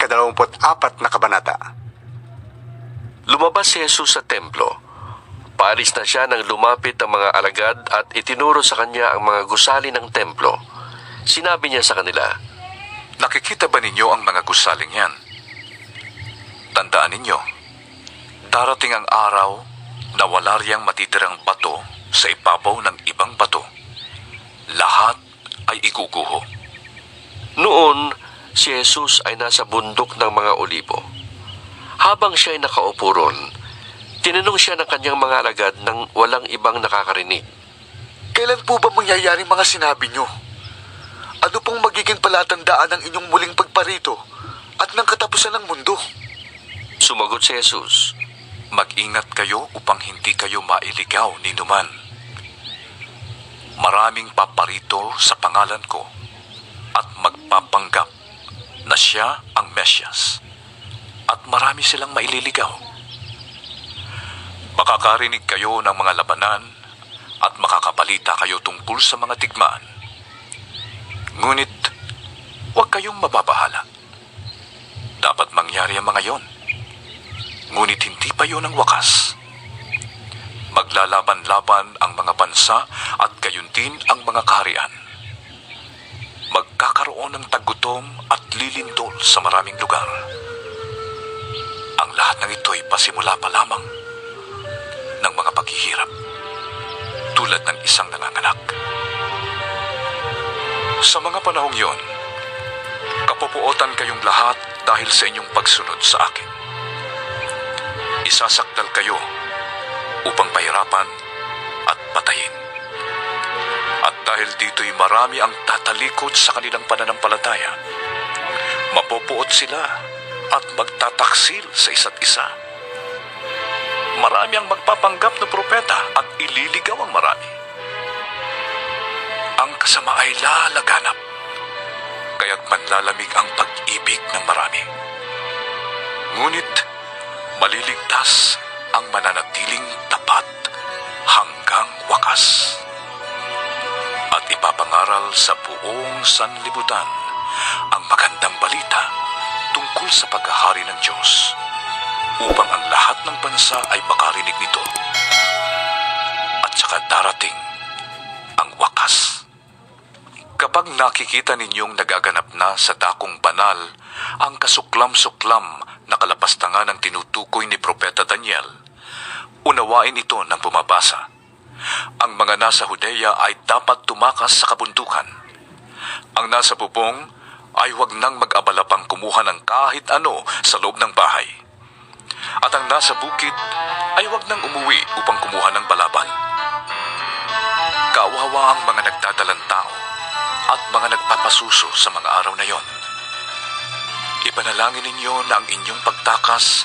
ika-24 na kabanata. Lumabas si Jesus sa templo. Paalis na siya nang lumapit ang mga alagad at itinuro sa kanya ang mga gusali ng templo. Sinabi niya sa kanila, "Nakikita ba ninyo ang mga gusaling yan? Tandaan ninyo, darating ang araw na wala riyang matitirang bato sa ibabaw ng ibang bato. Lahat ay iguguho." Noon, si Jesus ay nasa bundok ng mga olibo. Habang siya ay nakaupo ron, tinanong siya ng kanyang mga alagad nang walang ibang nakakarinig. Kailan po ba mangyayari mga sinabi nyo? Ano pong magiging palatandaan ng inyong muling pagparito at ng katapusan ng mundo? Sumagot si Jesus, Mag-ingat kayo upang hindi kayo mailigaw ni numan. Maraming paparito sa pangalan ko at magpapanggap na siya ang Mesyas, at marami silang maililigaw. Makakarinig kayo ng mga labanan at makakabalita kayo tungkol sa mga digmaan. Ngunit huwag kayong mababahala. Dapat mangyari ang mga yon, ngunit hindi pa yon ang wakas. Maglalaban-laban ang mga bansa at gayon din ang mga kaharian. Magkakaroon ng taggutom at lilindol sa maraming lugar. Ang lahat ng ito ay pasimula pa lamang ng mga paghihirap, tulad ng isang nanganganak. Sa mga panahong yon, kapupuotan kayong lahat dahil sa inyong pagsunod sa akin. Isasakdal kayo upang pahirapan at patayin. At dahil dito'y marami ang tatalikod sa kanilang pananampalataya, mapupuot sila at magtataksil sa isa't isa. Marami ang magpapanggap na propeta at ililigaw ang marami. Ang kasama ay lalaganap, kaya't manlalamig ang pag-ibig ng marami. Ngunit maliligtas ang mananatiling tapat hanggang wakas. At ipapangaral sa buong sanlibutan ang magandang balita tungkol sa paghahari ng Diyos, upang ang lahat ng bansa ay makarinig nito. At saka darating ang wakas. Kapag nakikita ninyong nagaganap na sa dakong banal ang kasuklam-suklam na kalapastangan ng tinutukoy ni Propeta Daniel, unawain ito ng bumabasa. Ang mga nasa Judea ay dapat tumakas sa kabundukan. Ang nasa bubong ay huwag nang mag-abala pang kumuha ng kahit ano sa loob ng bahay. At ang nasa bukid ay huwag nang umuwi upang kumuha ng balaban. Kawawa ang mga nagdadalang tao at mga nagpapasuso sa mga araw na yon. Ipanalangin ninyo na ang inyong pagtakas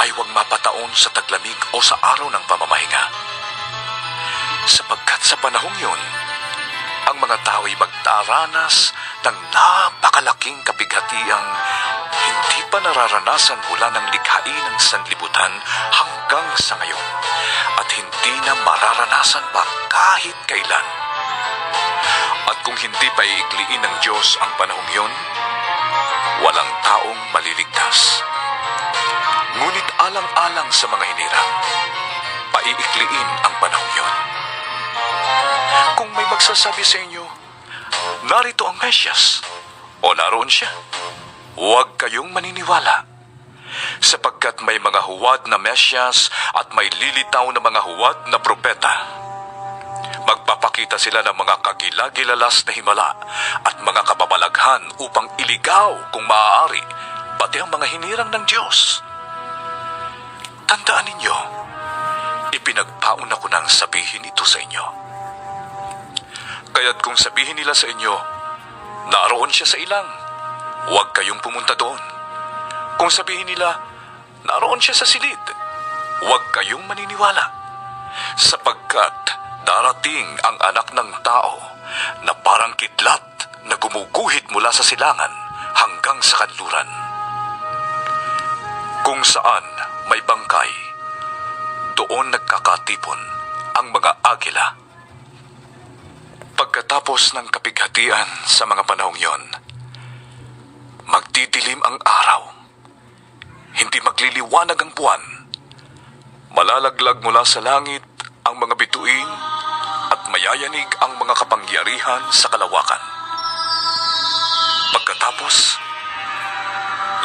ay huwag mapataon sa taglamig o sa araw ng pamamahinga. Sapagkat sa panahong yon, ang mga tao ay magdaranas ng napakalaking kabighatiang hindi pa nararanasan mula ng likhain ng sanlibutan hanggang sa ngayon, at hindi na mararanasan pa kahit kailan. At kung hindi pa iikliin ng Diyos ang panahong yon, walang taong maliligtas. Ngunit alang-alang sa mga hinirang, paiikliin ang panahong yon. Kung may magsasabi sa inyo, narito ang Mesyas, o naroon siya, huwag kayong maniniwala. Sapagkat may mga huwad na Mesyas at may lilitaw na mga huwad na propeta. Magpapakita sila ng mga kagilagilalas na himala at mga kababalaghan upang iligaw kung maaari pati ang mga hinirang ng Diyos. Tandaan ninyo, ipinagpaon ako nang sabihin ito sa inyo. Kaya't kung sabihin nila sa inyo, naroon siya sa ilang, huwag kayong pumunta doon. Kung sabihin nila, naroon siya sa silid, huwag kayong maniniwala. Sapagkat darating ang anak ng tao na parang kidlat na gumuguhit mula sa silangan hanggang sa kanluran. Kung saan may bangkay, doon nagkakatipon ang mga agila. Pagkatapos ng kapighatian sa mga panahong yon, magdidilim ang araw hindi magliliwanag ang buwan. Malalaglag mula sa langit ang mga bituin at mayayanig ang mga kapangyarihan sa kalawakan. Pagkatapos,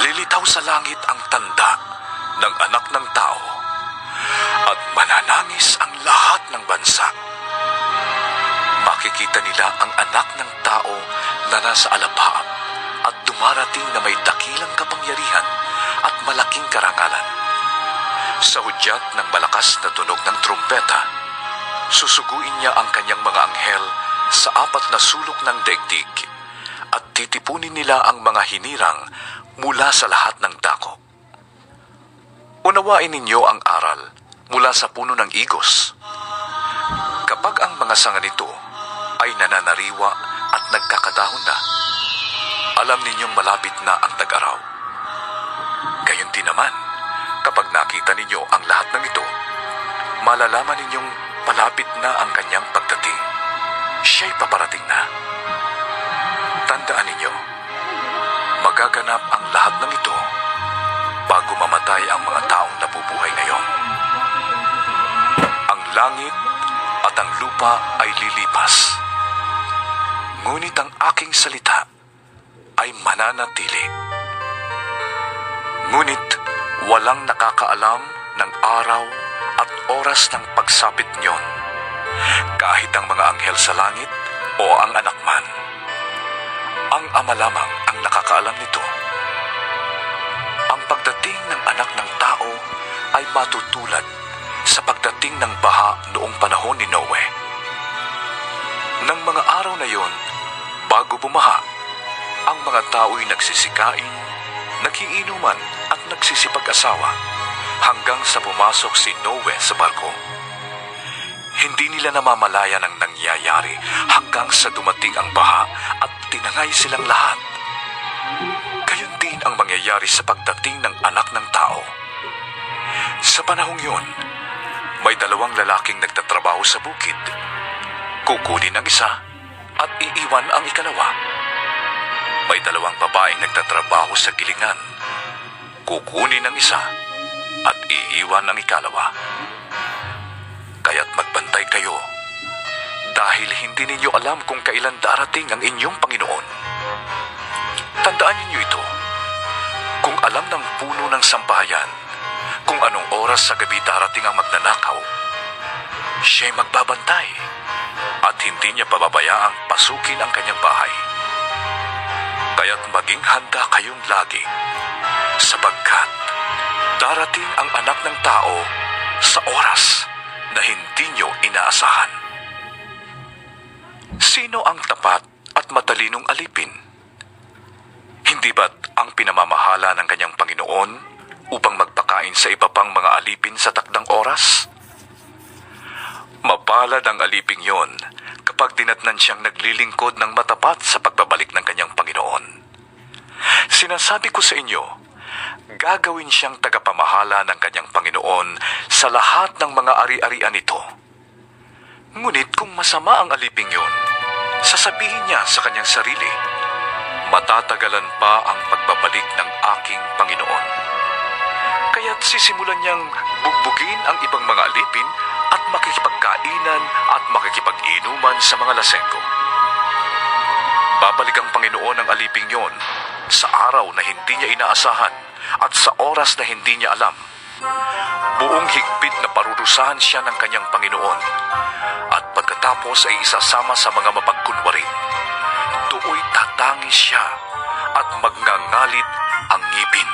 lilitaw sa langit ang tanda ng anak ng tao at mananangis ang lahat ng bansa. Makikita nila ang anak ng tao na nasa alapaap at dumarating na may dakilang kapangyarihan at malaking karangalan. Sa hudyat ng malakas na tunog ng trumpeta, susuguin niya ang kanyang mga anghel sa 4 na sulok ng daigdig at titipunin nila ang mga hinirang mula sa lahat ng dako. Unawain ninyo ang aral mula sa puno ng igos. Kapag ang mga sanga nito ay nananariwa at nagkakadahon na, alam ninyong malapit na ang tag-araw. Gayon din naman, kapag nakita ninyo ang lahat ng ito, malalaman ninyong malapit na ang kanyang pagdating. Siya'y paparating na. Tandaan ninyo, magaganap ang lahat ng ito bago mamatay ang mga taong nabubuhay ngayon. Ang langit at ang lupa ay lilipas, ngunit ang aking salita ay mananatili. Ngunit walang nakakaalam ng araw at oras ng pagsapit niyon, kahit ang mga anghel sa langit o ang anak man. Ang Ama lamang ang nakakaalam nito. Ang pagdating ng anak ng tao ay matutulad sa pagdating ng baha noong panahon ni Noe. Nang mga araw na yon, bago bumaha, ang mga tao'y nagsisikain, nagiinuman at nagsisipag-asawa hanggang sa pumasok si Noe sa barko. Hindi nila namamalayan ang nangyayari hanggang sa dumating ang baha at tinangay silang lahat. Gayon din ang mangyayari sa pagdating ng anak ng tao. Sa panahong yun, may 2 lalaking nagtatrabaho sa bukid. Kukunin ang isa at iiwan ang ikalawa. May 2 babaeng nagtatrabaho sa gilingan. Kukunin ang isa at iiwan ang ikalawa. Kaya't magbantay kayo, dahil hindi ninyo alam kung kailan darating ang inyong Panginoon. Tandaan ninyo ito, kung alam ng puno ng sambahayan kung anong oras sa gabi darating ang magnanakaw, siya'y magbabantay at hindi niya pababayaang pasukin ang kanyang bahay. Kaya't maging handa kayong lagi, sapagkat darating ang anak ng tao sa oras na hindi nyo inaasahan. Sino ang tapat at matalinong alipin? Hindi ba't ang pinamamahala ng kanyang Panginoon upang magpakain sa iba pang mga alipin sa takdang oras? Mapalad ang aliping yon kapag dinatnan siyang naglilingkod ng matapat sa pagbabalik ng kanyang Panginoon. Sinasabi ko sa inyo, gagawin siyang tagapamahala ng kanyang Panginoon sa lahat ng mga ari-arian nito. Ngunit kung masama ang aliping yun, sasabihin niya sa kanyang sarili, matatagalan pa ang pagbabalik ng aking Panginoon. Kaya't sisimulan niyang bugbugin ang ibang mga alipin at makikipagkainan at makikipag-inuman sa mga lasengko. Babalik ang Panginoon ng aliping yon sa araw na hindi niya inaasahan at sa oras na hindi niya alam. Buong higpit na parurusahan siya ng kanyang Panginoon at pagkatapos ay isasama sa mga mapagkunwarin. Do'y tatangis siya at magngangalit ang ngipin.